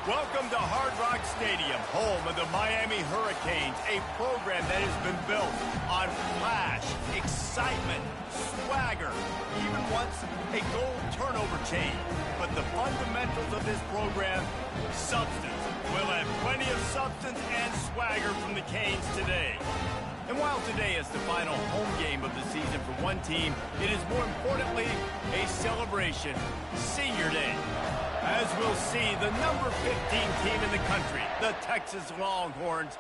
Welcome to Hard Rock Stadium, home of the Miami Hurricanes, a program that has been built on flash, excitement, swagger, even once a goal turnover chain. But the fundamentals of this program, substance. We'll have plenty of substance and swagger from the Canes today. And while today is the final home game of the season for one team, it is more importantly a celebration, Senior Day. As we'll see, the number 15 team in the country, the Texas Longhorns,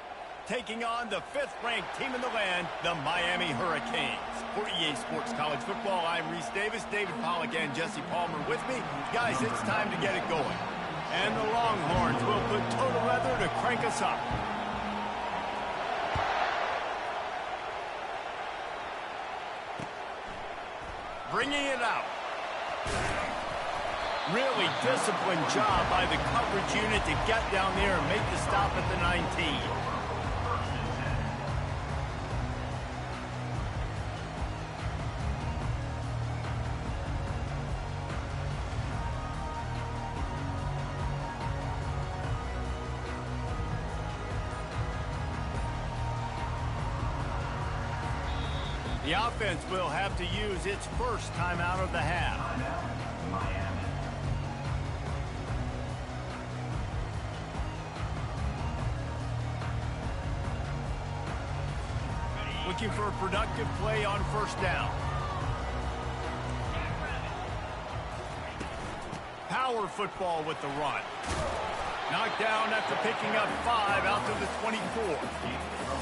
taking on the 5th-ranked team in the land, the Miami Hurricanes. For EA Sports College Football, I'm Reese Davis, David Pollack, and Jesse Palmer with me. Guys, it's time to get it going. And the Longhorns will put total leather to crank us up. Bringing it out. Really disciplined job by the coverage unit to get down there and make the stop at the 19. The offense will have to use its first timeout of the half. Looking for a productive play on first down. Power football with the run. Knocked down after picking up 5 out to the 24.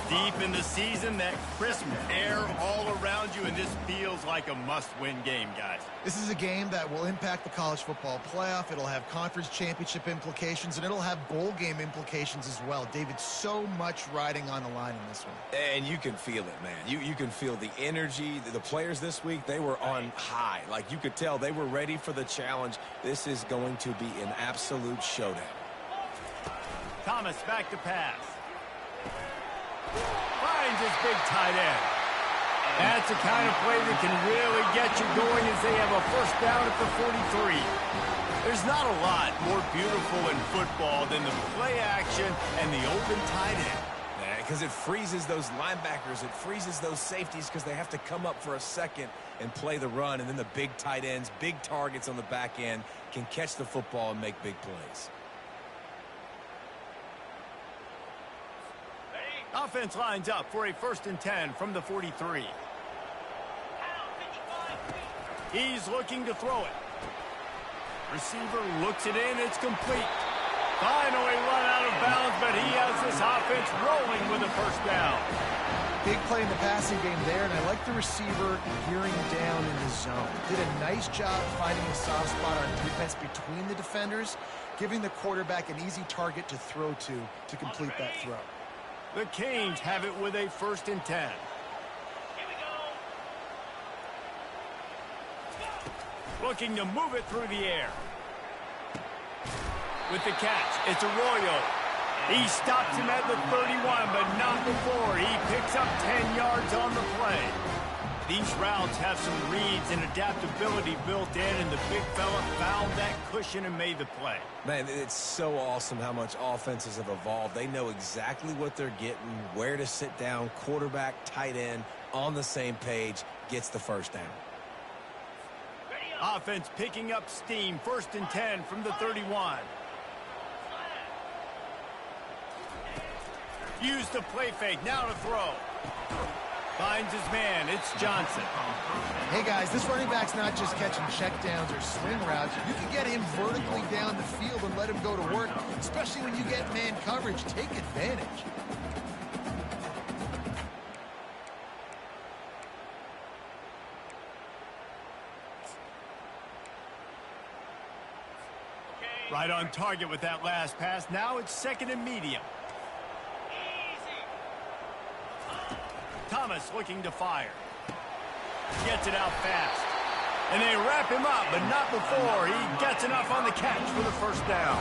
Deep in the season, that crisp air all around you, and this feels like a must-win game, guys. This is a game that will impact the college football playoff. It'll have conference championship implications, and it'll have bowl game implications as well. David, so much riding on the line in this one. And you can feel it, man. You can feel the energy. The players this week, they were on high. Like, you could tell they were ready for the challenge. This is going to be an absolute showdown. Thomas back to pass. Finds his big tight end. That's the kind of play that can really get you going as they have a first down at the 43. There's not a lot more beautiful in football than the play action and the open tight end. Because it freezes those linebackers. It freezes those safeties because they have to come up for a second and play the run. And then the big tight ends, big targets on the back end can catch the football and make big plays. Offense lines up for a 1st and 10 from the 43. He's looking to throw it. Receiver looks it in. It's complete. Finally run out of bounds, but he has this offense rolling with a first down. Big play in the passing game there, and I like the receiver gearing down in the zone. Did a nice job finding a soft spot on defense between the defenders, giving the quarterback an easy target to throw to complete that throw. The Canes have it with a 1st and 10. Looking to move it through the air. With the catch, it's Arroyo. He stops him at the 31, but not before. He picks up 10 yards on the play. These routes have some reads and adaptability built in, and the big fella found that cushion and made the play. Man, it's so awesome how much offenses have evolved. They know exactly what they're getting, where to sit down, quarterback, tight end, on the same page, gets the first down. Offense picking up steam, 1st and 10 from the 31. Use the play fake, now to throw. Finds his man, it's Johnson. Hey guys, this running back's not just catching checkdowns or swing routes. You can get him vertically down the field and let him go to work, especially when you get man coverage. Take advantage. Right on target with that last pass. Now it's 2nd and medium. Thomas looking to fire. Gets it out fast. And they wrap him up, but not before he gets enough on the catch for the first down.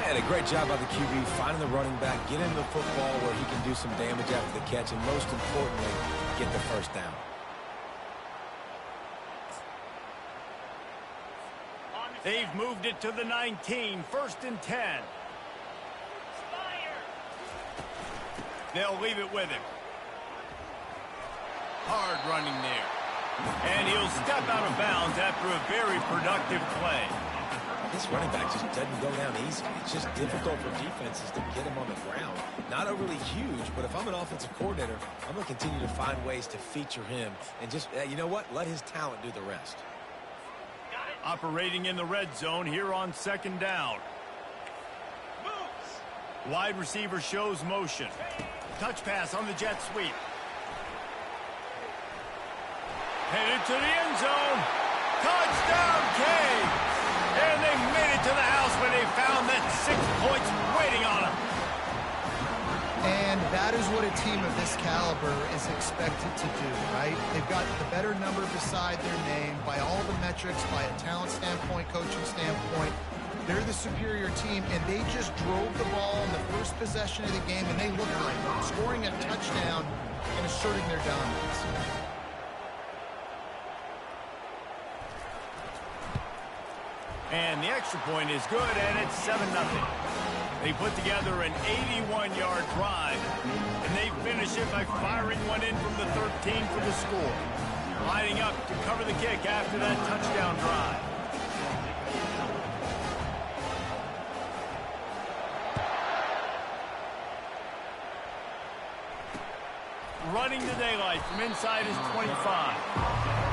And a great job by the QB finding the running back, get him the football where he can do some damage after the catch, and most importantly, get the first down. They've moved it to the 19, 1st and 10. They'll leave it with him. Hard running there. And he'll step out of bounds after a very productive play. This running back just doesn't go down easy. It's just difficult for defenses to get him on the ground. Not overly huge, but if I'm an offensive coordinator, I'm going to continue to find ways to feature him. And just, you know what? Let his talent do the rest. Operating in the red zone here on 2nd down. Wide receiver shows motion. Touch pass on the jet sweep. Headed to the end zone. Touchdown, Canes! And they made it to the house when they found that 6 points waiting on them. And that is what a team of this caliber is expected to do, right? They've got the better number beside their name by all the metrics, by a talent standpoint, coaching standpoint. They're the superior team, and they just drove the ball in the first possession of the game, and they look like scoring a touchdown and asserting their dominance. And the extra point is good, and it's 7-0. They put together an 81-yard drive, and they finish it by firing one in from the 13 for the score. Lining up to cover the kick after that touchdown drive. Running the daylight from inside his 25.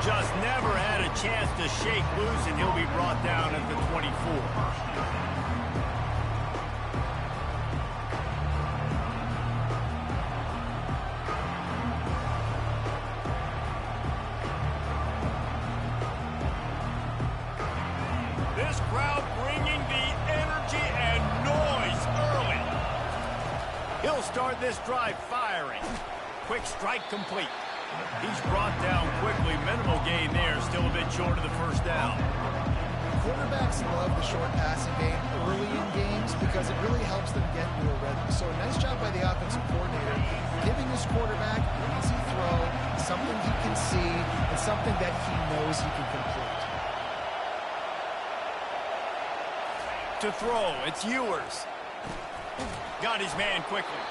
Just never had a chance to shake loose, and he'll be brought down at the 24. This crowd bringing the energy and noise early. He'll start this drive firing. Quick strike complete. He's brought down quickly. Minimal gain there. Still a bit short of the first down. Quarterbacks love the short passing game early in games because it really helps them get into a rhythm. So a nice job by the offensive coordinator, giving his quarterback an easy throw, something he can see, and something that he knows he can complete. To throw, it's Ewers. Got his man quickly.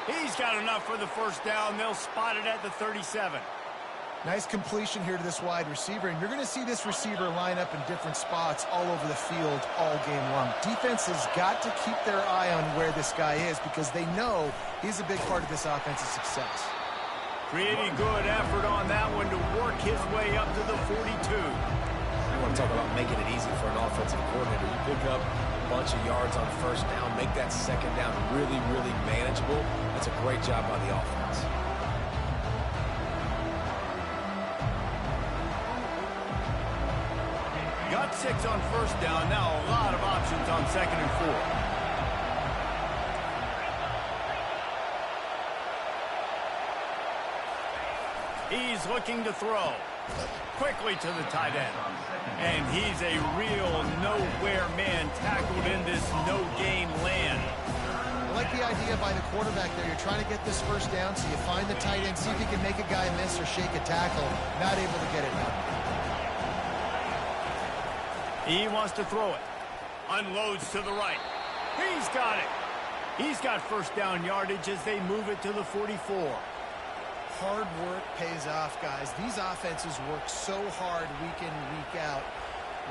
He's got enough for the first down. They'll spot it at the 37. Nice completion here to this wide receiver, and you're going to see this receiver line up in different spots all over the field all game long. Defense has got to keep their eye on where this guy is because they know he's a big part of this offense's success. Creating good effort on that one to work his way up to the 42. You want to talk about making it easy for an offensive coordinator. You pick up a bunch of yards on first down, make that second down really, really manageable. That's a great job by the offense. Got 6 on first down. Now a lot of options on 2nd and 4. He's looking to throw. Quickly to the tight end. And he's a real nowhere man tackled in this no-gain land. I like the idea by the quarterback there. You're trying to get this first down, so you find the tight end, see if he can make a guy miss or shake a tackle. Not able to get it done. He wants to throw it. Unloads to the right. He's got it. He's got first down yardage as they move it to the 44. Hard work pays off, guys. These offenses work so hard week in and week out,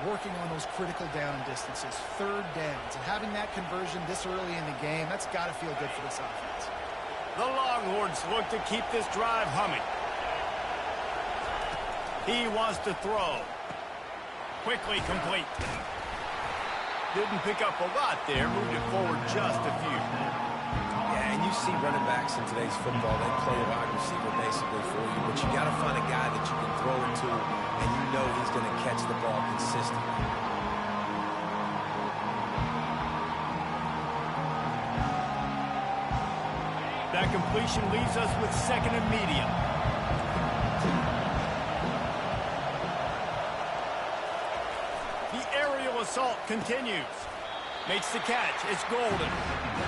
working on those critical down distances, third downs, and having that conversion this early in the game, that's got to feel good for this offense. The Longhorns look to keep this drive humming. He wants to throw. Quickly complete. Didn't pick up a lot there, moved it forward just a few. Yeah, and you see running backs in today's football, they play a wide receiver basically for you, but you got to find a guy that you can throw it to, and you know he's going to catch the ball consistently. That completion leaves us with 2nd and medium. The aerial assault continues. Makes the catch. It's Golden.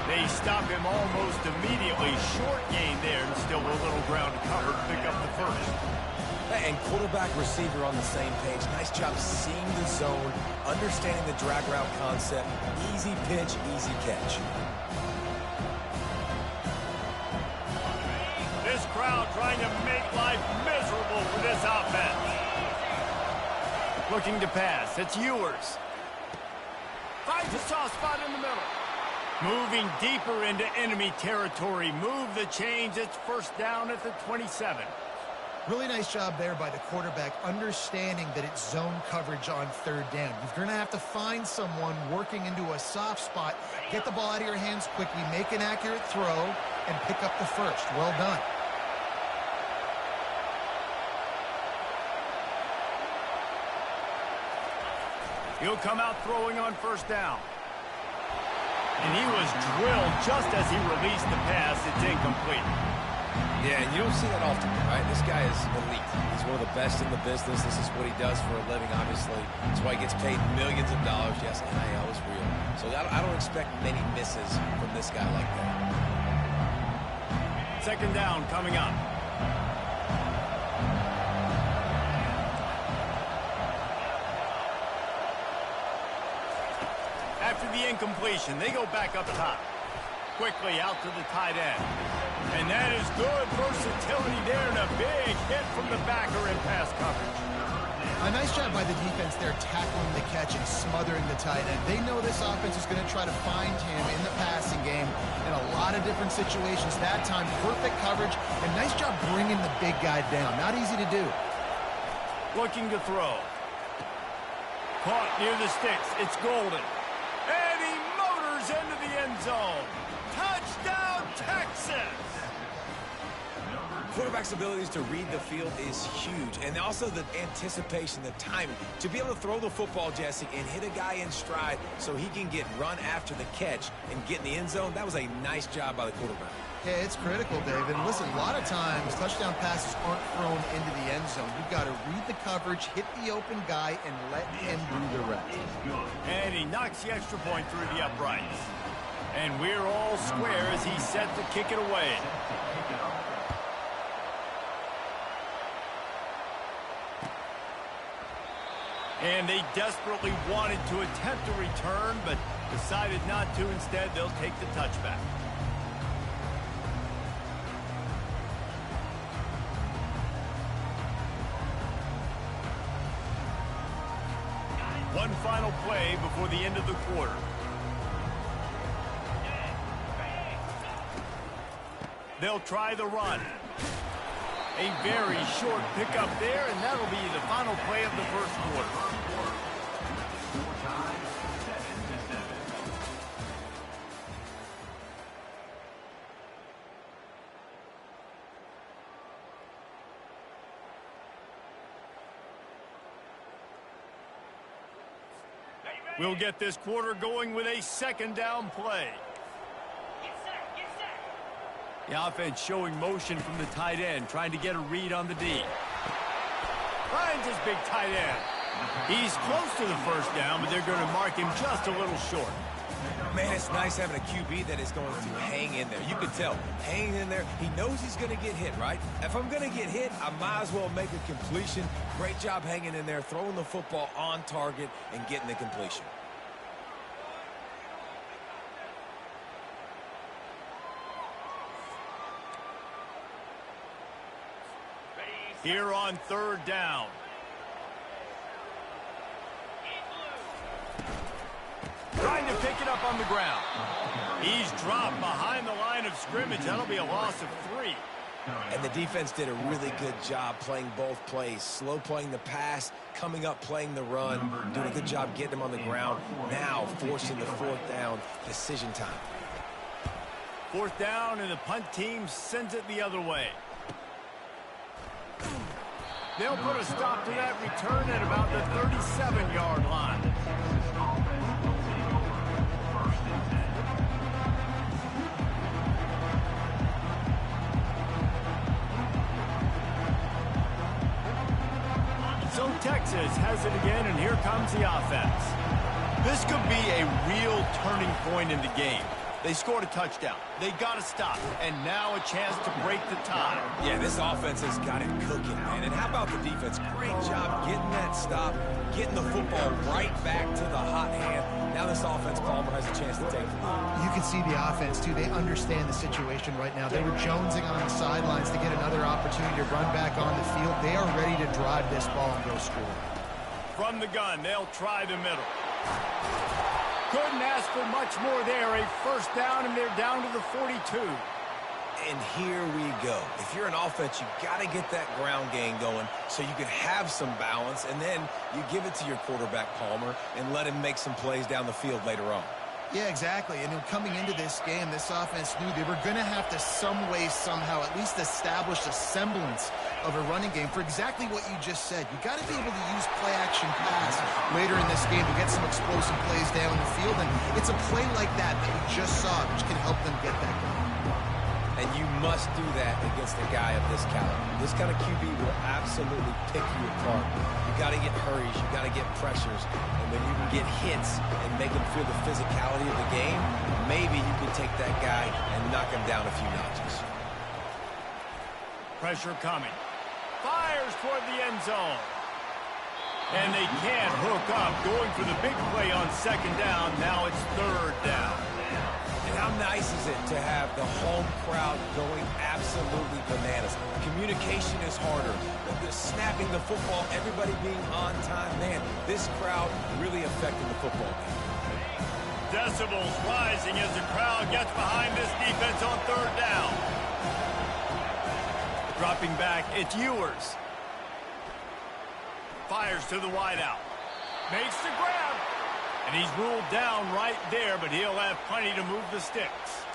They stop him almost immediately. Short gain there, and still a little ground to cover to pick up the first. And quarterback receiver on the same page. Nice job seeing the zone, understanding the drag route concept. Easy pitch, easy catch. crowd trying to make life miserable for this offense. Looking to pass. It's Ewers. Finds a soft spot in the middle. Moving deeper into enemy territory. Move the chains. It's first down at the 27. Really nice job there by the quarterback, understanding that it's zone coverage on third down. You're going to have to find someone working into a soft spot, get the ball out of your hands quickly, make an accurate throw, and pick up the first. Well done. He'll come out throwing on first down. And he was drilled just as he released the pass. It's incomplete. Yeah, and you don't see that often, right? This guy is elite. He's one of the best in the business. This is what he does for a living, obviously. That's why he gets paid millions of dollars. Yes, NIL is real. So I don't expect many misses from this guy like that. Second down coming up. After the incompletion, they go back up top. Quickly out to the tight end. And that is good versatility there, and a big hit from the backer in pass coverage. A nice job by the defense there, tackling the catch and smothering the tight end. They know this offense is going to try to find him in the passing game in a lot of different situations. That time, perfect coverage, and nice job bringing the big guy down. Not easy to do. Looking to throw. Caught near the sticks. It's Golden. And he motors into the end zone. Touchdown, Texas! Quarterback's abilities to read the field is huge, and also the anticipation, the timing. To be able to throw the football, Jesse, and hit a guy in stride so he can get run after the catch and get in the end zone, that was a nice job by the quarterback. Yeah, it's critical, David. And listen, a lot of times, touchdown passes aren't thrown into the end zone. You've got to read the coverage, hit the open guy, and let him do the rest. And he knocks the extra point through the uprights. And we're all square as he's set to kick it away. And they desperately wanted to attempt a return, but decided not to. Instead, they'll take the touchback. One final play before the end of the quarter. They'll try the run. A very short pickup there, and that'll be the final play of the first quarter. We'll get this quarter going with a second down play. The offense showing motion from the tight end, trying to get a read on the D. Finds his big tight end. He's close to the first down, but they're going to mark him just a little short. Man, it's nice having a QB that is going to hang in there. You can tell, hanging in there, he knows he's going to get hit, right? If I'm going to get hit, I might as well make a completion. Great job hanging in there, throwing the football on target and getting the completion. Here on third down. Trying to pick it up on the ground. He's dropped behind the line of scrimmage. That'll be a loss of 3. And the defense did a really good job playing both plays. Slow playing the pass, coming up playing the run, doing a good job getting him on the ground. Now forcing the fourth down, decision time. Fourth down, and the punt team sends it the other way. They'll put a stop to that return at about the 37-yard line. So Texas has it again, and here comes the offense. This could be a real turning point in the game. They scored a touchdown. They got to stop. And now a chance to break the tie. Yeah, this offense has got it cooking, man. And how about the defense? Great job getting that stop, getting the football right back to the hot hand. Now this offense, Palmer, has a chance to take the lead. You can see the offense, too. They understand the situation right now. They were jonesing on the sidelines to get another opportunity to run back on the field. They are ready to drive this ball and go score. From the gun, they'll try the middle. Couldn't ask for much more there. A first down, and they're down to the 42. And here we go. If you're an offense, you got to get that ground game going so you can have some balance, and then you give it to your quarterback, Palmer, and let him make some plays down the field later on. Yeah, exactly. And coming into this game, this offense knew they were going to have to some way, somehow, at least establish a semblance of a running game for exactly what you just said. You got to be able to use play-action pass later in this game to get some explosive plays down the field. And it's a play like that that we just saw, which can help them get that going. And you must do that against a guy of this caliber. This kind of QB will absolutely pick you apart. You got to get hurries. You got to get pressures. And when you can get hits and make him feel the physicality of the game, maybe you can take that guy and knock him down a few notches. Pressure coming. Fires toward the end zone. And they can't hook up. Going for the big play on second down. Now it's third down. And how nice is it to have the home crowd going absolutely bananas? Communication is harder. The snapping the football, everybody being on time. Man, this crowd really affecting the football game. Decibels rising as the crowd gets behind this defense on third down. Dropping back, it's Ewers. Fires to the wideout. Makes the grab. And he's ruled down right there, but he'll have plenty to move the sticks.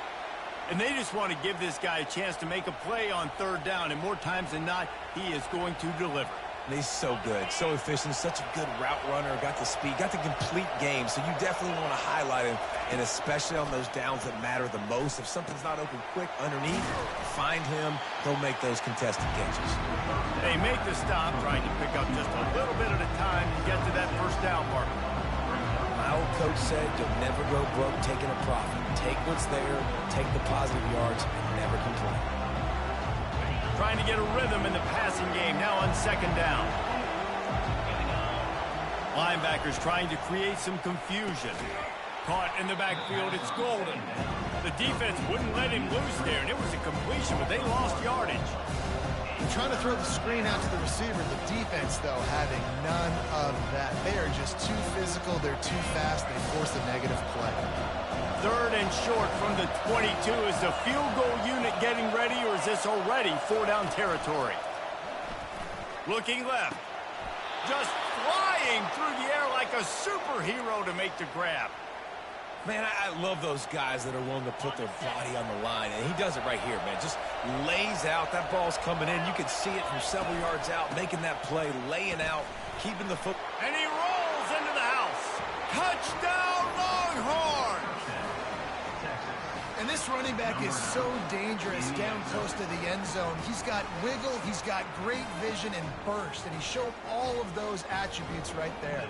And they just want to give this guy a chance to make a play on third down, and more times than not, he is going to deliver. And he's so good, so efficient, such a good route runner, got the speed, got the complete game, so you definitely want to highlight him, and especially on those downs that matter the most. If something's not open quick underneath, find him, go make those contested catches. They make the stop, trying to pick up just a little bit at a time to get to that first down marker. My old coach said you'll never go broke taking a profit. Take what's there, take the positive yards, and never complain. Trying to get a rhythm in the passing game now on second down. Linebackers trying to create some confusion. Caught in the backfield, it's Golden. The defense wouldn't let him loose there, and it was a completion, but they lost yardage. Trying to throw the screen out to the receiver. The defense, though, having none of that. They are just too physical. They're too fast. They force a negative play. Third and short from the 22. Is the field goal unit getting ready, or is this already four-down territory? Looking left. Just flying through the air like a superhero to make the grab. Man, I love those guys that are willing to put their body on the line, and he does it right here, man. Just lays out. That ball's coming in. You can see it from several yards out, making that play, laying out, keeping the foot. And he rolls into the house. Touchdown, Longhorns! And this running back is so dangerous down close to the end zone. He's got wiggle, he's got great vision and burst, and he showed all of those attributes right there.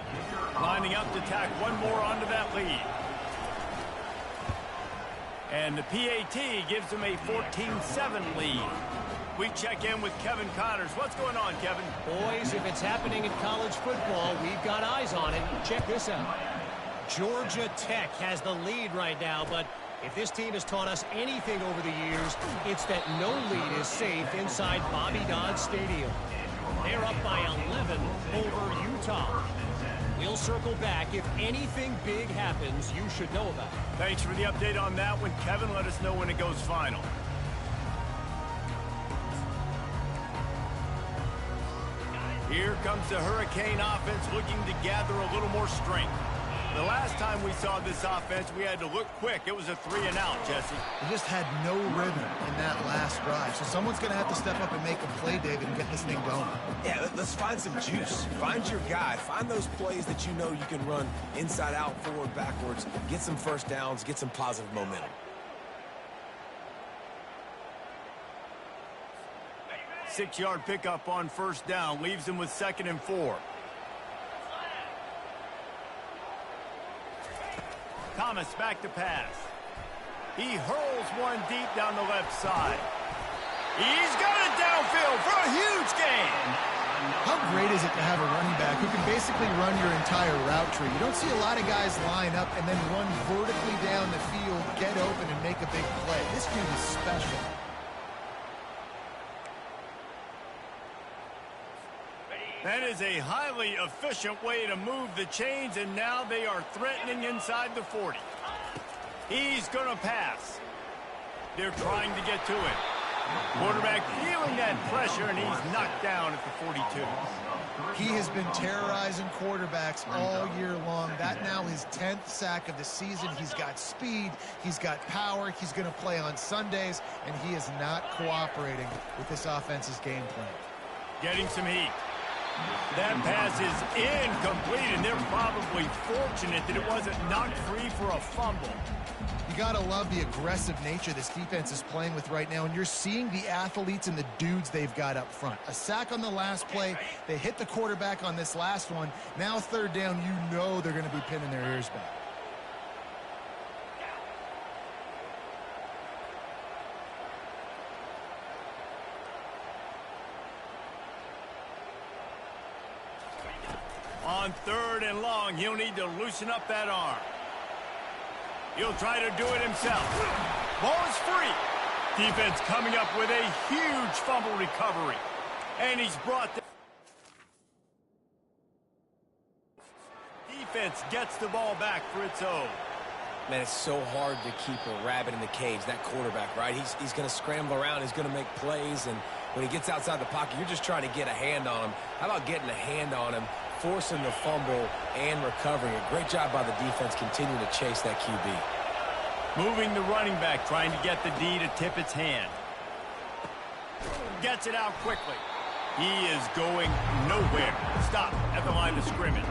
Lining up to tack one more onto that lead. And the PAT gives them a 14-7 lead. We check in with Kevin Connors. What's going on, Kevin? Boys, if it's happening in college football, we've got eyes on it. Check this out. Georgia Tech has the lead right now, but if this team has taught us anything over the years, it's that no lead is safe inside Bobby Dodd Stadium. They're up by 11 over Utah. We'll circle back. If anything big happens, you should know about it. Thanks for the update on that one, Kevin. Let us know when it goes final. Here comes the Hurricane offense looking to gather a little more strength. The last time we saw this offense, we had to look quick. It was a 3-and-out, Jesse. They just had no rhythm in that last drive. So someone's going to have to step up and make a play, David, and get this thing going. Yeah, let's find some juice. Find your guy. Find those plays that you know you can run inside out, forward, backwards. Get some first downs. Get some positive momentum. Six-yard pickup on first down. Leaves them with 2nd and 4. Thomas back to pass. He hurls one deep down the left side. He's got it downfield for a huge gain. How great is it to have a running back who can basically run your entire route tree? You don't see a lot of guys line up and then run vertically down the field, get open, and make a big play. This dude is special. That is a highly efficient way to move the chains, and now they are threatening inside the 40. He's going to pass. They're trying to get to it. Quarterback feeling that pressure, and he's knocked down at the 42. He has been terrorizing quarterbacks all year long. That now his 10th sack of the season. He's got speed. He's got power. He's going to play on Sundays, and he is not cooperating with this offense's game plan. Getting some heat. That pass is incomplete, and they're probably fortunate that it wasn't knocked free for a fumble. You got to love the aggressive nature this defense is playing with right now, and you're seeing the athletes and the dudes they've got up front. A sack on the last play. They hit the quarterback on this last one. Now third down, you know they're going to be pinning their ears back. On third and long, he'll need to loosen up that arm. He'll try to do it himself. Ball is free. Defense coming up with a huge fumble recovery. And he's brought the defense gets the ball back for its own. Man, it's so hard to keep a rabbit in the cage, that quarterback, right? He's going to scramble around. He's going to make plays, and when he gets outside the pocket, you're just trying to get a hand on him. How about getting a hand on him, forcing the fumble, and recovering? A great job by the defense continuing to chase that QB. Moving the running back, trying to get the D to tip its hand. Gets it out quickly. He is going nowhere. Stop at the line of scrimmage.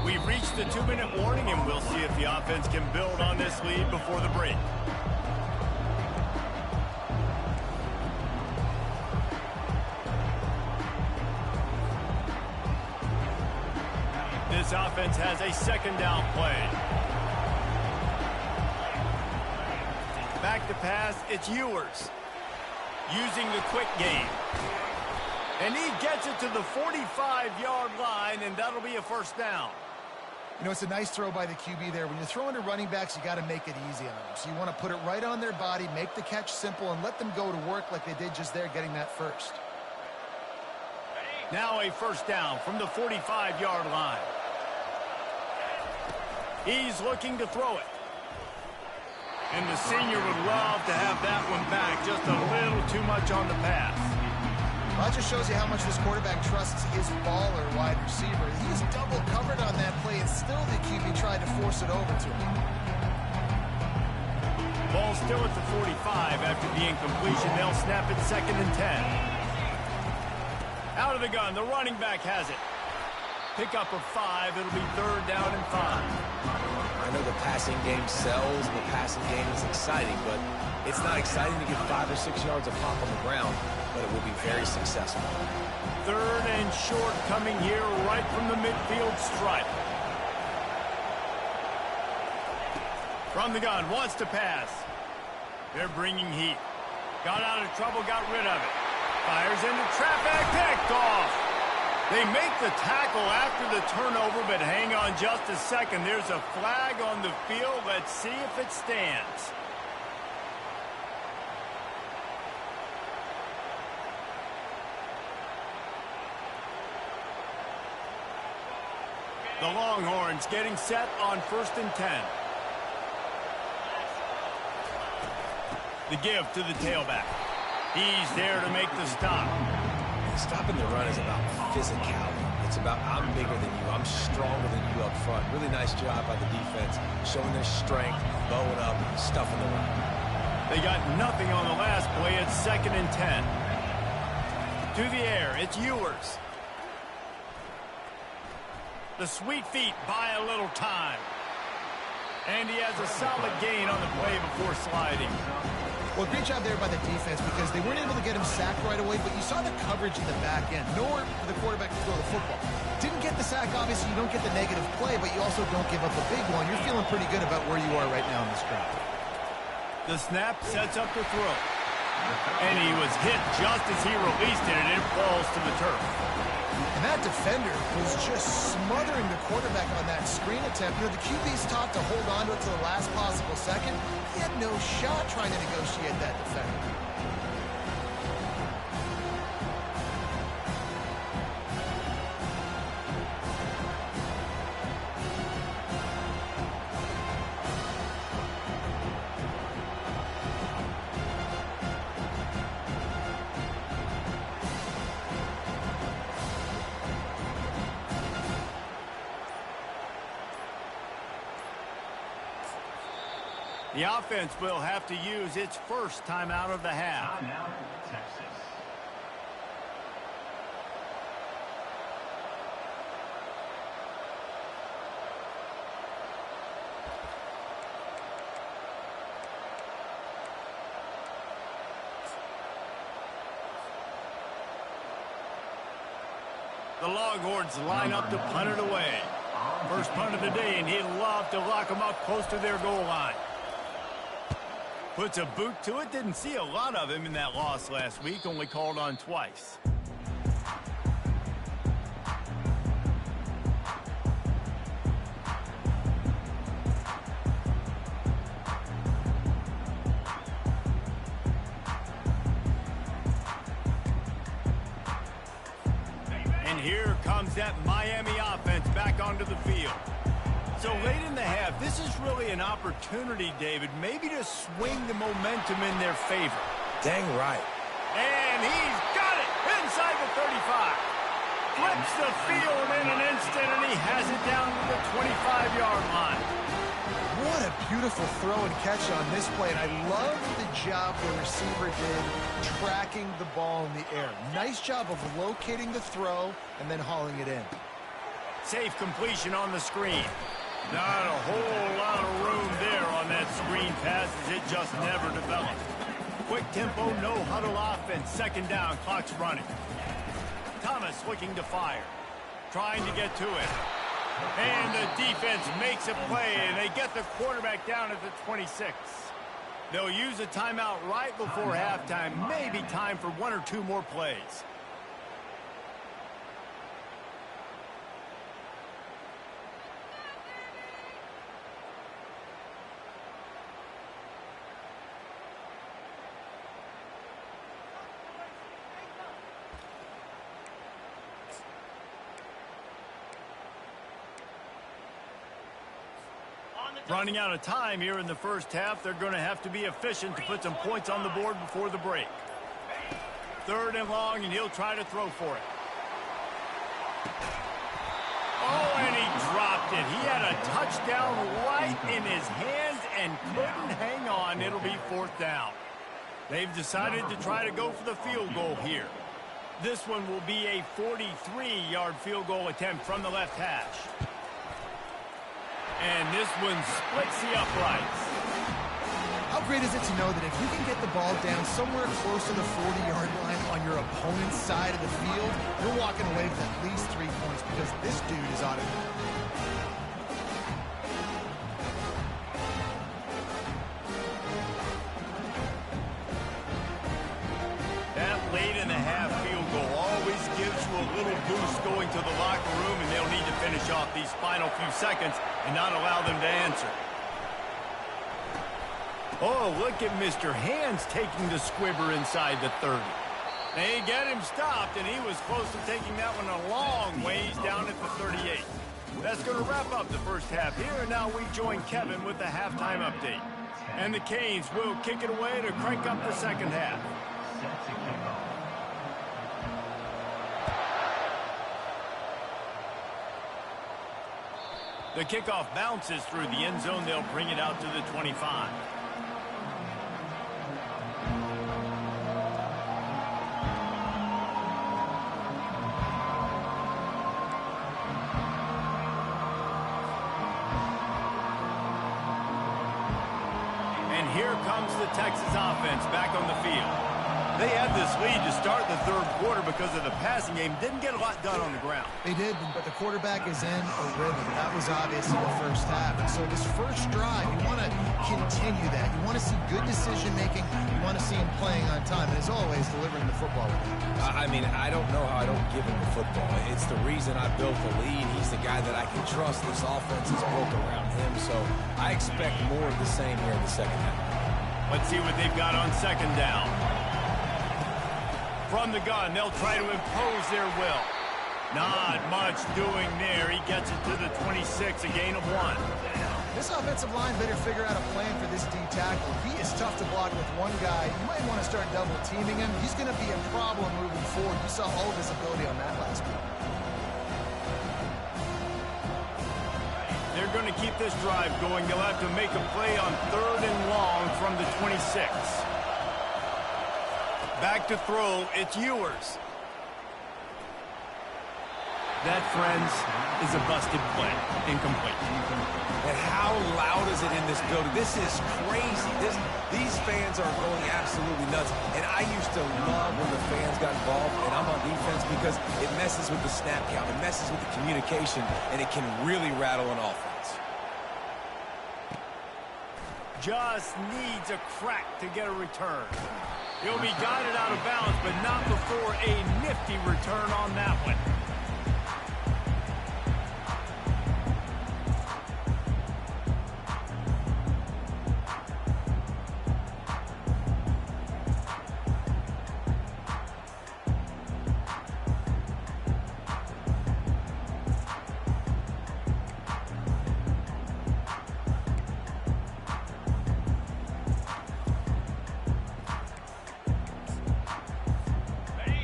We've reached the 2-minute warning, and we'll see if the offense can build on this lead before the break. This offense has a second down play. Back to pass, it's Ewers. Using the quick game. And he gets it to the 45-yard line, and that'll be a first down. You know, it's a nice throw by the QB there. When you're throwing to running backs, you got to make it easy on them. So you want to put it right on their body, make the catch simple, and let them go to work like they did just there, getting that first. Now a first down from the 45-yard line. He's looking to throw it. And the senior would love to have that one back. Just a little too much on the pass. Well, that just shows you how much this quarterback trusts his baller wide receiver. He was double covered on that play, and still the QB tried to force it over to him. Ball still at the 45 after the incompletion. They'll snap it 2nd and 10. Out of the gun, the running back has it. Pick up of 5. It'll be 3rd down and 5. I know the passing game sells, and the passing game is exciting, but it's not exciting to get 5 or 6 yards of pop on the ground, but it will be very successful. 3rd and short coming here right from the midfield stripe. From the gun, wants to pass. They're bringing heat. Got out of trouble, got rid of it. Fires into traffic, picked off. They make the tackle after the turnover, but hang on just a second. There's a flag on the field. Let's see if it stands. The Longhorns getting set on 1st and 10. The give to the tailback. He's there to make the stop. Stopping the run is about physicality. It's about I'm bigger than you. I'm stronger than you up front. Really nice job by the defense, showing their strength, bowing up, stuffing the run. They got nothing on the last play. It's 2nd and 10. To the air, it's Ewers. The sweet feet buy a little time. And he has a solid gain on the play before sliding. Well, great job there by the defense because they weren't able to get him sacked right away, but you saw the coverage in the back end. Nowhere for the quarterback to throw the football. Didn't get the sack, obviously. You don't get the negative play, but you also don't give up a big one. You're feeling pretty good about where you are right now in this drive. The snap sets up the throw. And he was hit just as he released it, and it falls to the turf. And that defender was just smothering the quarterback on that screen attempt. You know, the QB's taught to hold on to it to the last possible second. He had no shot trying to negotiate that defender. The offense will have to use its first timeout of the half. Timeout, Texas. The Longhorns line up to punt it away. First punt of the day, and he'd love to lock them up close to their goal line. Puts a boot to it. Didn't see a lot of him in that loss last week. Only called on twice. And here comes that Miami offense back onto the field. So late in the half, this is really an opportunity, David, maybe to swing the momentum in their favor. Dang right. And he's got it inside the 35. Flips the field in an instant, and he has it down to the 25-yard line. What a beautiful throw and catch on this play. And I love the job the receiver did tracking the ball in the air. Nice job of locating the throw and then hauling it in. Safe completion on the screen. Not a whole lot of room there on that screen pass as it just never developed. Quick tempo, no huddle offense. Second down, clock's running. Thomas looking to fire. Trying to get to it. And the defense makes a play, and they get the quarterback down at the 26. They'll use a timeout right before halftime. Maybe time for one or two more plays. Running out of time here in the first half. They're going to have to be efficient to put some points on the board before the break. Third and long, and he'll try to throw for it. Oh, and he dropped it. He had a touchdown right in his hands and couldn't hang on. It'll be fourth down. They've decided to try to go for the field goal here. This one will be a 43-yard field goal attempt from the left hash. And this one splits the uprights. How great is it to know that if you can get the ball down somewhere close to the 40-yard line on your opponent's side of the field, you're walking away with at least 3 points because this dude is automatic. That late in the half field goal always gives you a little boost going to the locker room, and they'll need to finish off these final few seconds and not allow them to answer. Oh, look at Mr. Hands taking the squibber inside the 30. They get him stopped, and he was close to taking that one a long ways down at the 38. That's going to wrap up the first half here, and now we join Kevin with the halftime update. And the Canes will kick it away to crank up the second half. The kickoff bounces through the end zone. They'll bring it out to the 25. And here comes the Texas offense back on the field. They had this lead to start the third quarter because of the passing game. Didn't get a lot done on the ground. They did, but the quarterback is in a rhythm. That was obvious in the first half. And so this first drive, you want to continue that. You want to see good decision-making. You want to see him playing on time. And as always, delivering the football. I mean, I don't know how I don't give him the football. It's the reason I built the lead. He's the guy that I can trust. This offense is built around him. So I expect more of the same here in the second half. Let's see what they've got on second down. From the gun, they'll try to impose their will. Not much doing there. He gets it to the 26, a gain of 1. This offensive line better figure out a plan for this D tackle. He is tough to block with one guy. You might want to start double teaming him. He's going to be a problem moving forward. You saw all of his ability on that last play. They're going to keep this drive going. They'll have to make a play on 3rd and long from the 26. Back to throw, it's Ewers. That, friends, is a busted play. Incomplete. And how loud is it in this building? This is crazy. These fans are going absolutely nuts. And I used to love when the fans got involved, and I'm on defense because it messes with the snap count. It messes with the communication, and it can really rattle an offense. Just needs a crack to get a return. He'll be guided out of bounds, but not before a nifty return on that one.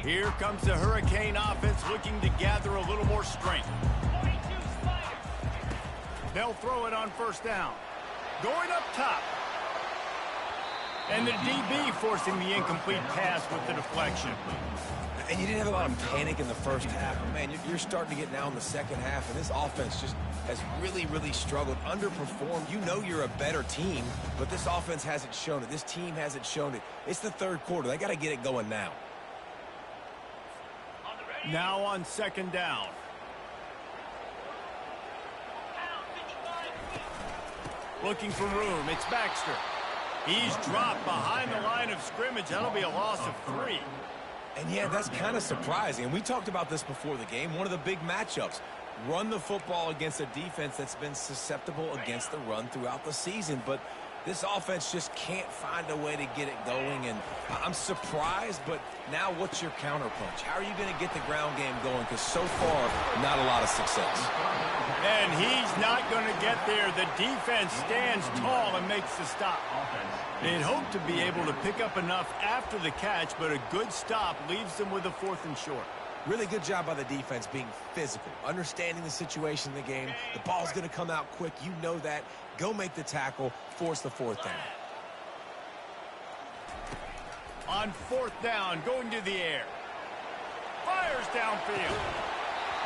Here comes the Hurricane offense looking to gather a little more strength. They'll throw it on first down. Going up top. And the DB forcing the incomplete pass with the deflection. And you didn't have a lot of panic in the first half. But man, you're starting to get now in the second half, and this offense just has really, really struggled, underperformed. You know you're a better team, but this offense hasn't shown it. This team hasn't shown it. It's the third quarter. They got to get it going now. Now on second down. Looking for room. It's Baxter. He's dropped behind the line of scrimmage. That'll be a loss of 3. And yeah, that's kind of surprising. And we talked about this before the game. One of the big matchups. Run the football against a defense that's been susceptible against the run throughout the season. But this offense just can't find a way to get it going. And I'm surprised, but now what's your counterpunch? How are you going to get the ground game going? Because so far, not a lot of success. And he's not going to get there. The defense stands tall and makes the stop. They'd hope to be able to pick up enough after the catch, but a good stop leaves them with a 4th and short. Really good job by the defense being physical, understanding the situation in the game. The ball's going to come out quick. You know that. Go make the tackle, force the 4th down. On 4th down, going to the air. Fires downfield.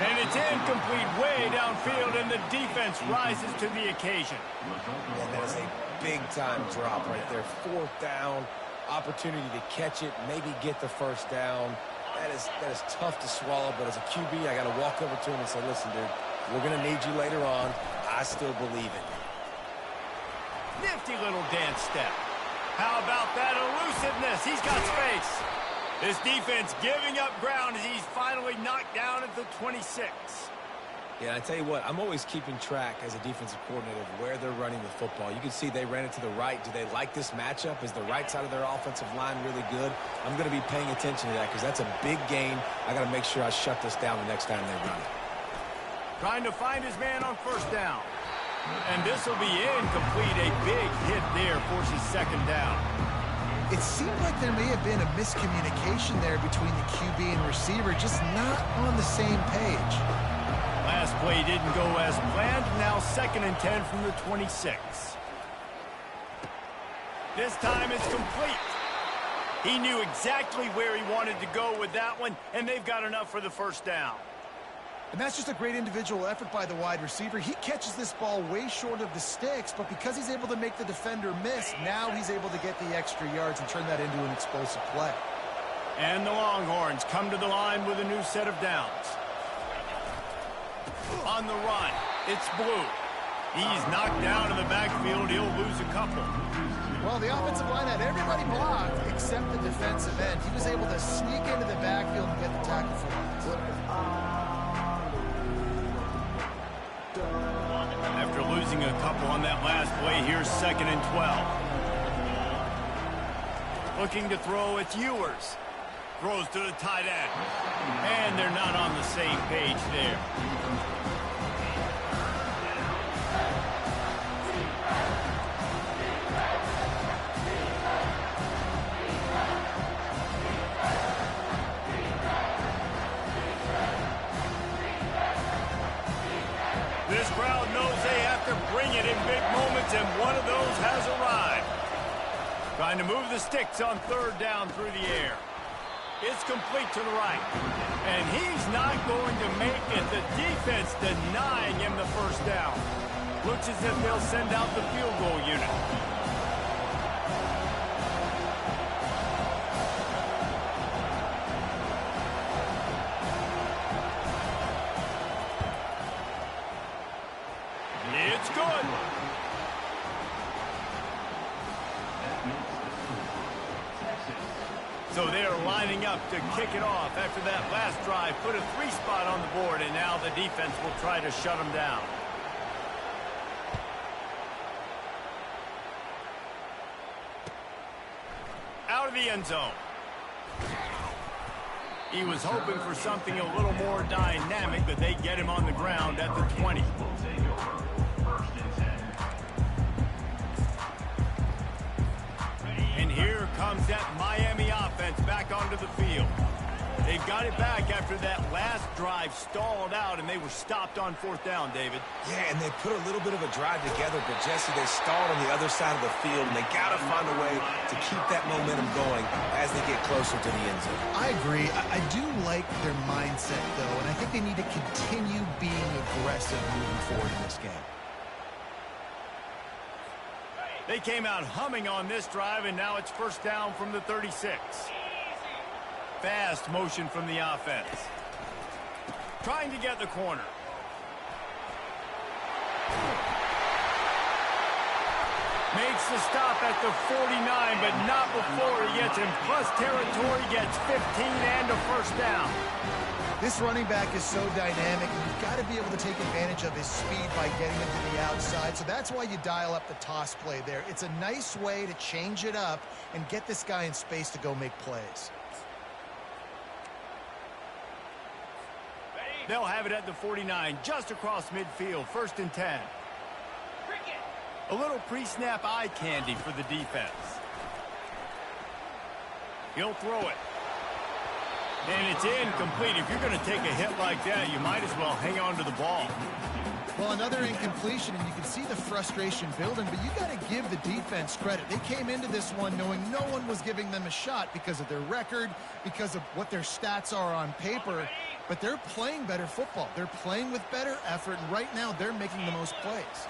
And it's incomplete way downfield, and the defense rises to the occasion. And that is a big-time drop right there. 4th down, opportunity to catch it, maybe get the 1st down. That is tough to swallow, but as a QB, I got to walk over to him and say, listen, dude, we're going to need you later on. I still believe in you. Nifty little dance step. How about that elusiveness? He's got space. This defense giving up ground as he's finally knocked down at the 26. Yeah, I tell you what, I'm always keeping track as a defensive coordinator of where they're running the football. You can see they ran it to the right. Do they like this matchup? Is the right side of their offensive line really good? I'm going to be paying attention to that because that's a big gain. I got to make sure I shut this down the next time they run it. Trying to find his man on 1st down. And this will be incomplete. A big hit there forces 2nd down. It seemed like there may have been a miscommunication there between the QB and receiver, just not on the same page. Last play didn't go as planned. Now 2nd and 10 from the 26. This time it's complete. He knew exactly where he wanted to go with that one, and they've got enough for the 1st down. And that's just a great individual effort by the wide receiver. He catches this ball way short of the sticks, but because he's able to make the defender miss, now he's able to get the extra yards and turn that into an explosive play. And the Longhorns come to the line with a new set of downs. On the run, it's Blue. He's knocked down in the backfield. He'll lose a couple. Well, the offensive line had everybody blocked except the defensive end. He was able to sneak into the backfield and get the tackle for once. After losing a couple on that last play, here's 2nd and 12. Looking to throw, it's Ewers. Throws to the tight end. And they're not on the same page there. This crowd knows they have to bring it in big moments, and one of those has arrived. Trying to move the sticks on 3rd down through the air. It's complete to the right. And he's not going to make it. The defense denying him the 1st down. Looks as if they'll send out the field goal unit. It's good. So they're lining up to kick it off after that last drive. Put a 3-spot on the board, and now the defense will try to shut them down. Out of the end zone. He was hoping for something a little more dynamic, but they get him on the ground at the 20. And here comes that Miami offense back onto the field. They've got it back after that last drive stalled out, and they were stopped on 4th down, David. Yeah, and they put a little bit of a drive together, but Jesse, they stalled on the other side of the field, and they got to find a way to keep that momentum going as they get closer to the end zone. I agree. I do like their mindset, though, and I think they need to continue being aggressive moving forward in this game. They came out humming on this drive, and now it's 1st down from the 36. Fast motion from the offense. Trying to get the corner. Makes the stop at the 49, but not before he gets in plus territory, gets 15 and a 1st down. This running back is so dynamic, and you've got to be able to take advantage of his speed by getting him to the outside. So that's why you dial up the toss play there. It's a nice way to change it up and get this guy in space to go make plays. They'll have it at the 49, just across midfield, 1st and 10. A little pre-snap eye candy for the defense. He'll throw it. And it's incomplete. If you're going to take a hit like that, you might as well hang on to the ball. Well, another incompletion, and you can see the frustration building, but you got to give the defense credit. They came into this one knowing no one was giving them a shot because of their record, because of what their stats are on paper, but they're playing better football. They're playing with better effort, and right now they're making the most plays.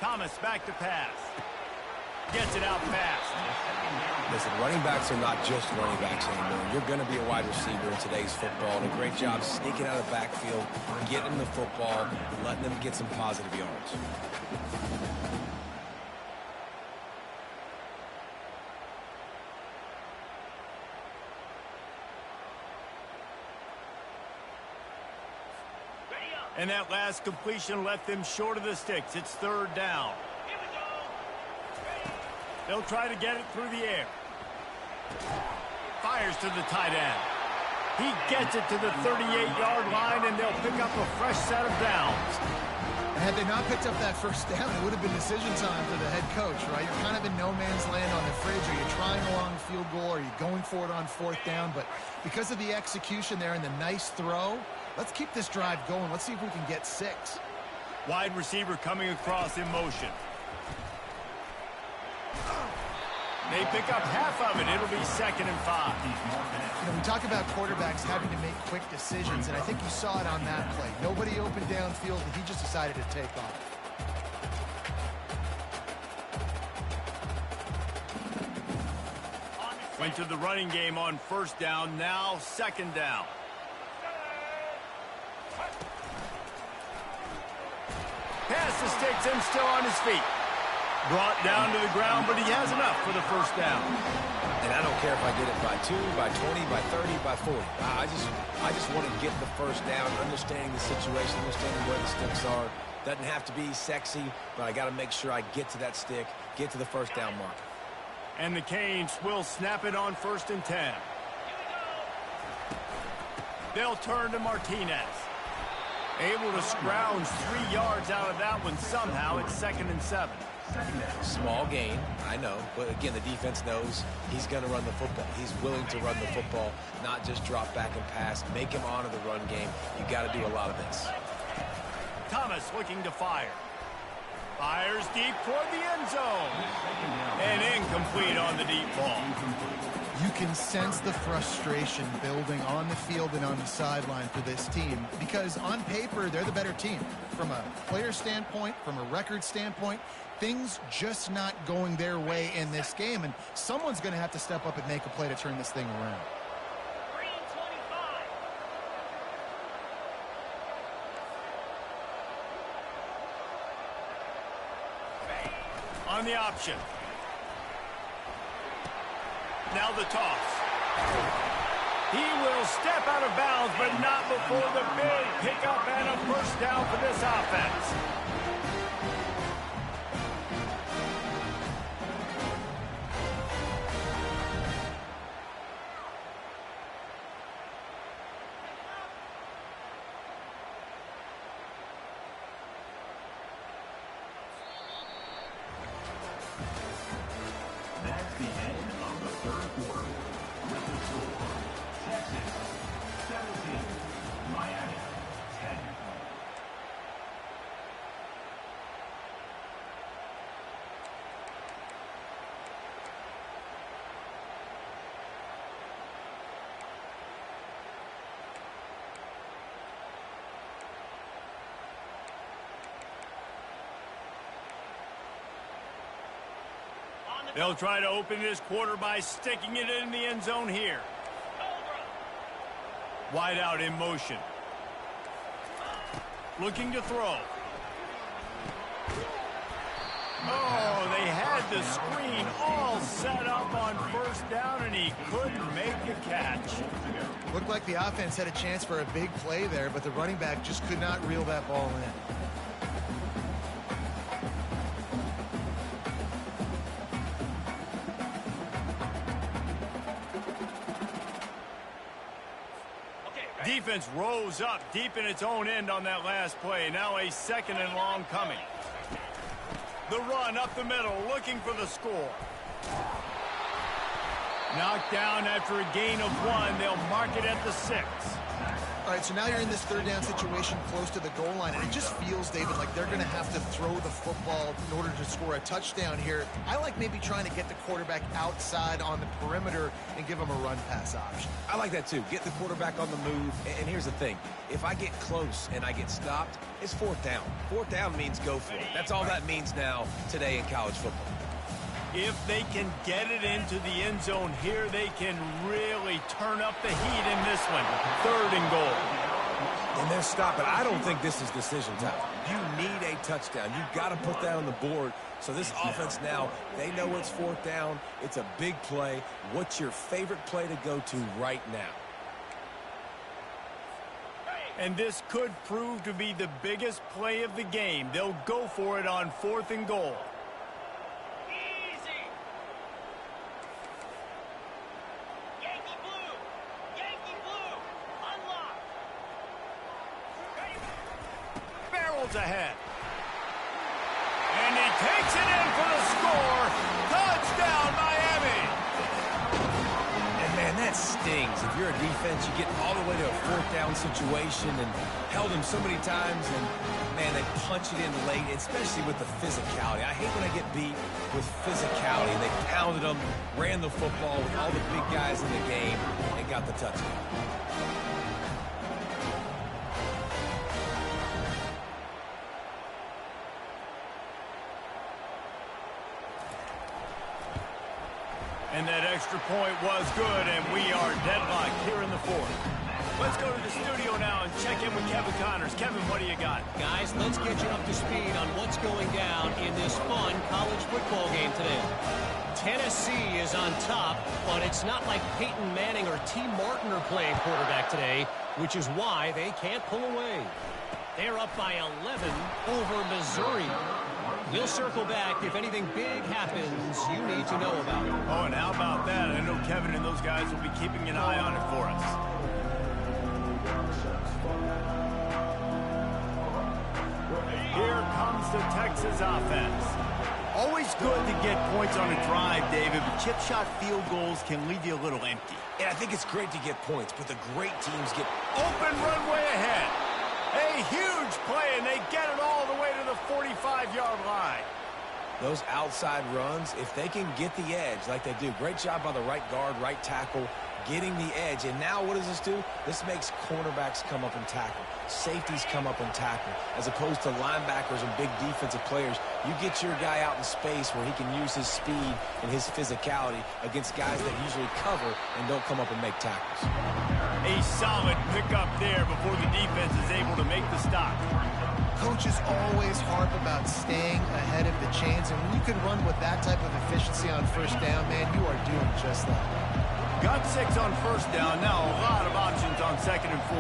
Thomas back to pass. Gets it out fast. Listen, running backs are not just running backs anymore. You're going to be a wide receiver in today's football, and a great job sneaking out of the backfield, getting the football, and letting them get some positive yards. And that last completion left them short of the sticks. It's 3rd down. They'll try to get it through the air. Fires to the tight end. He gets it to the 38-yard line, and they'll pick up a fresh set of downs. And had they not picked up that 1st down, it would have been decision time for the head coach, right? You're kind of in no man's land on the fridge. Are you trying a long field goal? Are you going for it on 4th down? But because of the execution there and the nice throw, let's keep this drive going. Let's see if we can get 6. Wide receiver coming across in motion. They pick up half of it. It'll be 2nd and 5. You know, we talk about quarterbacks having to make quick decisions, and I think you saw it on that play. Nobody opened downfield, and he just decided to take off. Went to the running game on first down, now second down. Pass to sticks him, still on his feet. Brought down to the ground, but he has enough for the first down. And I don't care if I get it by 2, by 20, by 30, by 40. I just want to get the first down, understanding the situation, understanding where the sticks are. Doesn't have to be sexy, but I got to make sure I get to that stick, get to the first down marker. And the Canes will snap it on 1st and 10. They'll turn to Martinez. Able to scrounge 3 yards out of that one somehow. It's 2nd and 7. Small gain, I know, but again, the defense knows he's going to run the football. He's willing to run the football, not just drop back and pass. Make him honor the run game. You got to do a lot of this. Thomas looking to fire. Fires deep toward the end zone. And incomplete on the deep ball. You can sense the frustration building on the field and on the sideline for this team because on paper, they're the better team. From a player standpoint, from a record standpoint, things just not going their way in this game, and someone's going to have to step up and make a play to turn this thing around. On the option. Now the toss. He will step out of bounds, but not before the big pickup and a first down for this offense. They'll try to open this quarter by sticking it in the end zone here. Wide out in motion. Looking to throw. Oh, they had the screen all set up on first down, and he couldn't make the catch. Looked like the offense had a chance for a big play there, but the running back just could not reel that ball in. Defense rose up deep in its own end on that last play. Now a 2nd and long coming. The run up the middle, looking for the score. Knocked down after a gain of 1. They'll mark it at the 6. All right, so now you're in this third down situation close to the goal line, and it just feels, David, like they're going to have to throw the football in order to score a touchdown here. I like maybe trying to get the quarterback outside on the perimeter and give him a run-pass option. I like that too. Get the quarterback on the move. And here's the thing. If I get close and I get stopped, it's 4th down. 4th down means go for it. That's all that means now today in college football. If they can get it into the end zone here, they can really turn up the heat in this one. 3rd and goal. And they're stopping. I don't think this is decision time. You need a touchdown. You've got to put that on the board. So this offense now, they know it's 4th down. It's a big play. What's your favorite play to go to right now? And this could prove to be the biggest play of the game. They'll go for it on 4th and goal. Ahead. And he takes it in for the score. Touchdown, Miami. And man, that stings. If you're a defense, you get all the way to a 4th down situation and held him so many times, and man, they punch it in late, especially with the physicality. I hate when I get beat with physicality. They pounded them, ran the football with all the big guys in the game, and got the touchdown. And that extra point was good, and we are deadlocked here in the fourth. Let's go to the studio now and check in with Kevin Connors. Kevin, what do you got? Guys, let's get you up to speed on what's going down in this fun college football game today. Tennessee is on top, but it's not like Peyton Manning or T. Martin are playing quarterback today, which is why they can't pull away. They're up by 11 over Missouri. We'll circle back if anything big happens you need to know about it. Oh, and how about that? I know Kevin and those guys will be keeping an eye on it for us. Here comes the Texas offense. Always good to get points on a drive, David, but chip shot field goals can leave you a little empty. And I think it's great to get points, but the great teams get open runway ahead. A huge play, and they get it all the way to the 45-yard line. Those outside runs, if they can get the edge like they do, great job by the right guard, right tackle, getting the edge. And now what does this do? This makes cornerbacks come up and tackle. Safeties come up and tackle. As opposed to linebackers and big defensive players, you get your guy out in space where he can use his speed and his physicality against guys that usually cover and don't come up and make tackles. A solid pickup there before the defense is able to make the stop. Coaches always harp about staying ahead of the chains, and when you can run with that type of efficiency on first down, man, you are doing just that. Got 6 on first down. Now a lot of options on 2nd and 4.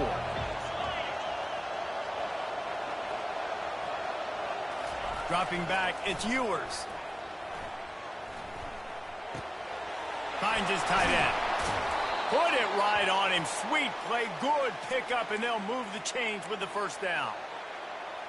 Dropping back, it's Ewers. Finds his tight end. Put it right on him. Sweet play, good pickup, and they'll move the chains with the first down.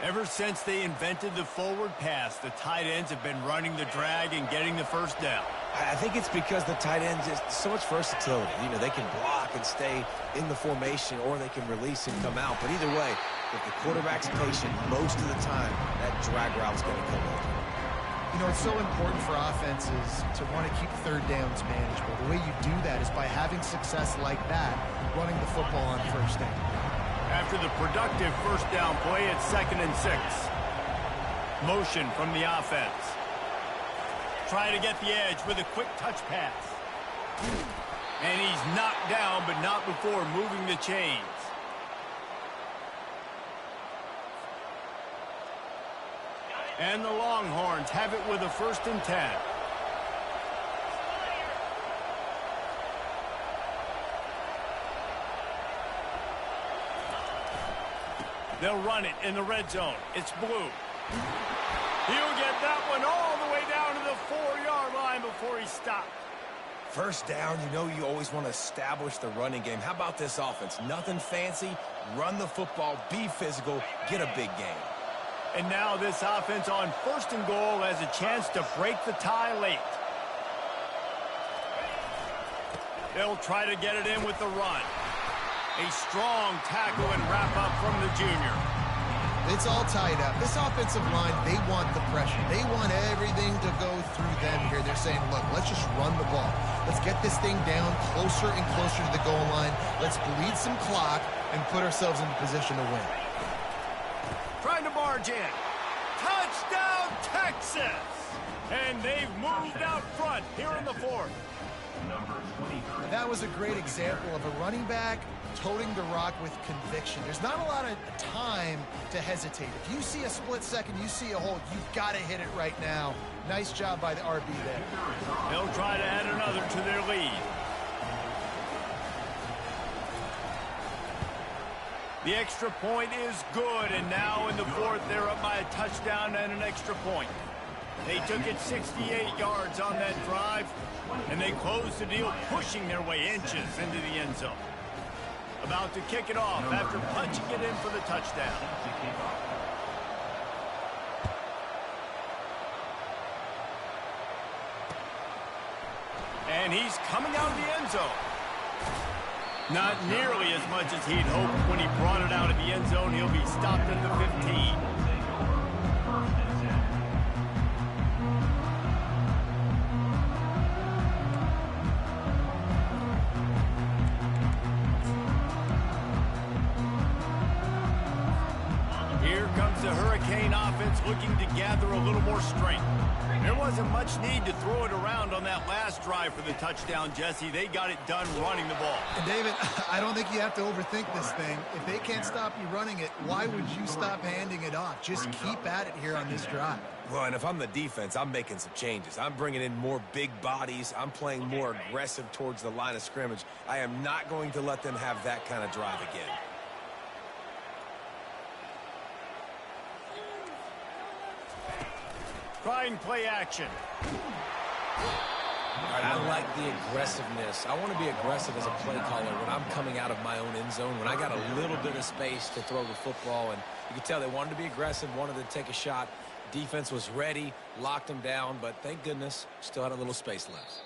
Ever since they invented the forward pass, the tight ends have been running the drag and getting the first down. I think it's because the tight ends is so much versatility. You know, they can block and stay in the formation, or they can release and come out. But either way, if the quarterback's patient, most of the time, that drag route's going to come over. You know, it's so important for offenses to want to keep third downs manageable. The way you do that is by having success like that, running the football on first down. After the productive first down play, it's 2nd and 6. Motion from the offense. Try to get the edge with a quick touch pass. And he's knocked down, but not before moving the chains. And the Longhorns have it with a 1st and 10. They'll run it in the red zone. It's blue. He'll get that one all the way down to the 4-yard line before he stopped. First down, you know you always want to establish the running game. How about this offense? Nothing fancy. Run the football, be physical, get a big game. And now this offense on 1st and goal has a chance to break the tie late. They'll try to get it in with the run. A strong tackle and wrap up from the junior. It's all tied up. This offensive line, they want the pressure. They want everything to go through them here. They're saying, look, let's just run the ball. Let's get this thing down closer and closer to the goal line. Let's bleed some clock and put ourselves in the position to win. Trying to barge in. Touchdown, Texas! And they've moved out front here in the 4th. That was a great example of a running back toting the rock with conviction. There's not a lot of time to hesitate. If you see a split second, you see a hole, you've got to hit it right now. Nice job by the RB there. They'll try to add another to their lead. The extra point is good, and now in the 4th, they're up by a touchdown and an extra point. They took it 68 yards on that drive, and they closed the deal, pushing their way inches into the end zone. About to kick it off after punching it in for the touchdown. And he's coming out of the end zone. Not nearly as much as he'd hoped when he brought it out of the end zone. He'll be stopped at the 15. The Hurricane offense offense looking to gather a little more strength. There wasn't much need to throw it around on that last drive for the touchdown, Jesse. They got it done running the ball. And David, I don't think you have to overthink this thing. If they can't stop you running it, why would you stop handing it off? Just keep at it here on this drive. Well, and if I'm the defense, I'm making some changes. I'm bringing in more big bodies. I'm playing more aggressive towards the line of scrimmage. I am not going to let them have that kind of drive again. Trying play action. All right, I like the aggressiveness. I want to be aggressive as a play caller when I'm coming out of my own end zone, when I got a little bit of space to throw the football. And you can tell they wanted to be aggressive, wanted to take a shot. Defense was ready, locked them down, but thank goodness, still had a little space left.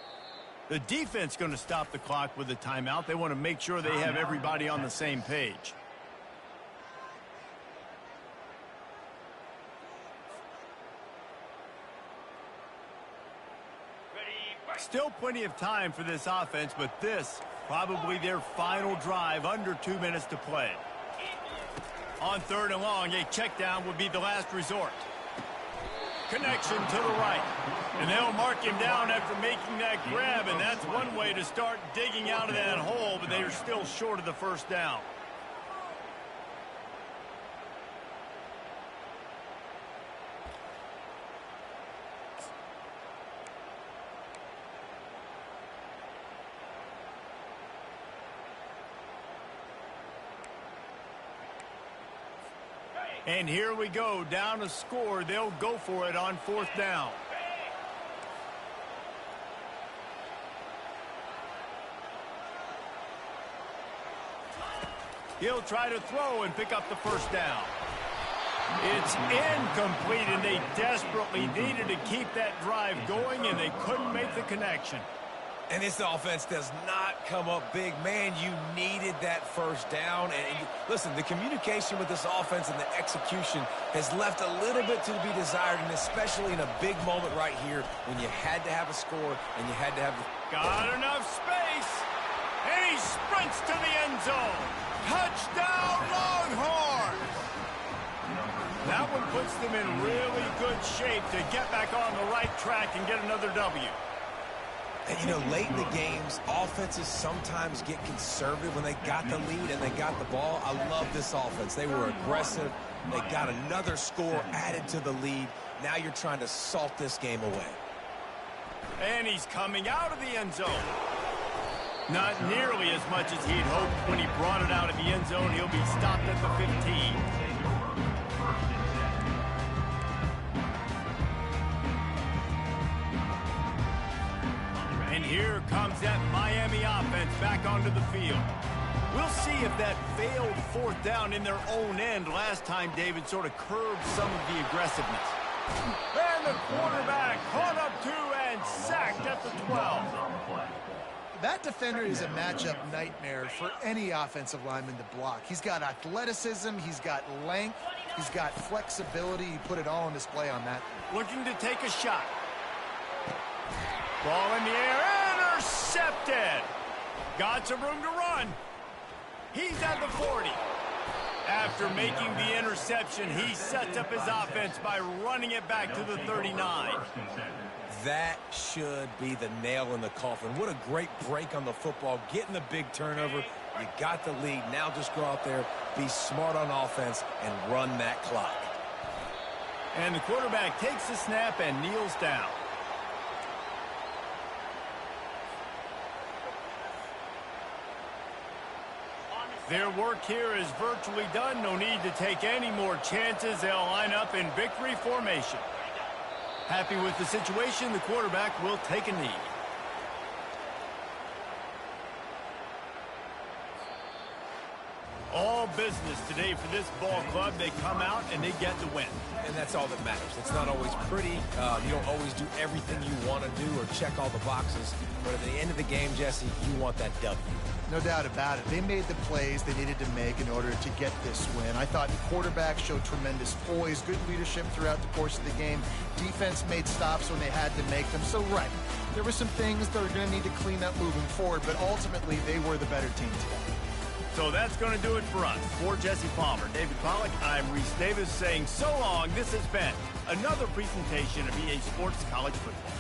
The defense going to stop the clock with a timeout. They want to make sure they have everybody on the same page. Still plenty of time for this offense, but this probably their final drive, under 2 minutes to play. On 3rd and long, a check down would be the last resort. Connection to the right. And they'll mark him down after making that grab, and that's one way to start digging out of that hole, but they are still short of the first down. And here we go, down a score. They'll go for it on 4th down. He'll try to throw and pick up the first down. It's incomplete, and they desperately needed to keep that drive going, and they couldn't make the connection. And this offense does not come up big. Man, you needed that first down. And listen, the communication with this offense and the execution has left a little bit to be desired, and especially in a big moment right here when you had to have a score and you had to have the... Got enough space, and he sprints to the end zone. Touchdown, Longhorns! That one puts them in really good shape to get back on the right track and get another W. And, you know, late in the games, offenses sometimes get conservative when they got the lead and they got the ball. I love this offense. They were aggressive. They got another score added to the lead. Now you're trying to salt this game away. And he's coming out of the end zone. Not nearly as much as he'd hoped when he brought it out of the end zone. He'll be stopped at the 15. And here comes that Miami offense back onto the field. We'll see if that failed 4th down in their own end last time, David, sort of curbed some of the aggressiveness. And the quarterback caught up to and sacked at the 12. That defender is a matchup nightmare for any offensive lineman to block. He's got athleticism, he's got length, he's got flexibility. He put it all on display on that. Looking to take a shot. Ball in the air, intercepted. Got some room to run. He's at the 40. After making the interception, he sets up his offense by running it back to the 39. That should be the nail in the coffin. What a great break on the football, getting the big turnover. You got the lead. Now just go out there, be smart on offense, and run that clock. And the quarterback takes the snap and kneels down. Their work here is virtually done. No need to take any more chances. They'll line up in victory formation. Happy with the situation, the quarterback will take a knee. All business today for this ball club. They come out and they get the win. And that's all that matters. It's not always pretty. You don't always do everything you want to do or check all the boxes. But at the end of the game, Jesse, you want that W. No doubt about it. They made the plays they needed to make in order to get this win. I thought the quarterback showed tremendous poise, good leadership throughout the course of the game. Defense made stops when they had to make them. So, right, there were some things that are going to need to clean up moving forward, but ultimately they were the better team today. So that's going to do it for us. For Jesse Palmer, David Pollack, I'm Reese Davis saying so long. This has been another presentation of EA Sports College Football.